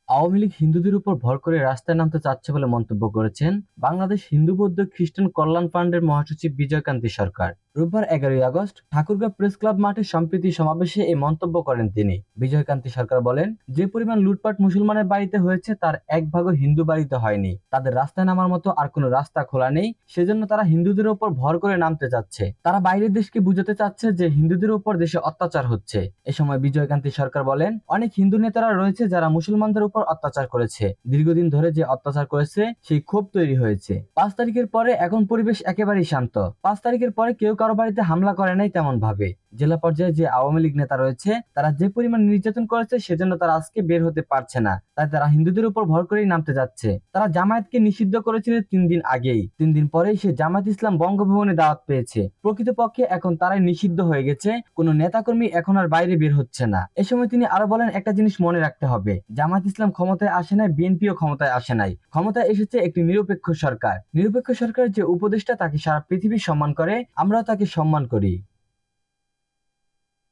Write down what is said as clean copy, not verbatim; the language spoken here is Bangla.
আওয়ামী লীগ হিন্দুদের উপর ভর করে রাস্তায় নামতে চাচ্ছে বলে মন্তব্য করেছেন বাংলাদেশ হিন্দু বৌদ্ধ খ্রিস্টান কল্যাণ ফান্ডের মহাসচিব বিজয়কান্তি সরকার। রোববার 11 আগস্ট ঠাকুরগাঁও প্রেস ক্লাব মাঠে সম্প্রীতি সমাবেশে এই মন্তব্য করেন তিনি। বিজয়কান্তি সরকার বলেন, যে পরিমাণ লুটপাট মুসলমানের বাড়িতে হয়েছে তার এক ভাগও হিন্দু বাড়িতে হয়নি। তাদের রাস্তায় নামার মতো আর কোনো রাস্তা খোলা নেই, সেজন্য তারা হিন্দুদের উপর ভর করে নামতে চাচ্ছে। তারা বাইরের দেশকে বুঝাতে চাচ্ছে যে হিন্দুদের উপর দেশে অত্যাচার হচ্ছে। এ সময় বিজয়কান্তি সরকার বলেন, অনেক হিন্দু নেতারা রয়েছে যারা মুসলমানদের উপর অত্যাচার করেছে। দীর্ঘদিন ধরে যে অত্যাচার করেছে সেই ক্ষোভ তৈরি হয়েছে। 5 তারিখের পরে এখন পরিবেশ একেবারেই শান্ত। 5 তারিখের পরে কেউ কারো বাড়িতে হামলা করে নাই তেমন ভাবে। জেলা পর্যায়ে যে আওয়ামী লীগ নেতা রয়েছে তারা যে পরিমাণ নির্যাতন করেছে সেজন্য তারা আজকে বের হতে পারছে না, তাই তারা হিন্দুদের উপর ভর করেই নামতে যাচ্ছে। তারা জামায়াতকে নিষিদ্ধ করেছিল 3 দিন আগেই, 3 দিন পরেই সে জামায়াত ইসলাম বঙ্গভবনে দাওয়াত পেয়েছে। প্রকৃতপক্ষে এখন তারাই নিষিদ্ধ হয়ে গেছে, কোনো নেতাকর্মী এখন আর বাইরে বের হচ্ছে না। এ সময় তিনি আরো বলেন, একটা জিনিস মনে রাখতে হবে, জামায়াত ইসলাম ক্ষমতায় আসে নাই, বিএনপিও ক্ষমতায় আসে নাই। ক্ষমতায় এসেছে একটি নিরপেক্ষ সরকার। নিরপেক্ষ সরকারের যে উপদেষ্টা তাকে সারা পৃথিবী সম্মান করে, আমরাও তাকে সম্মান করি।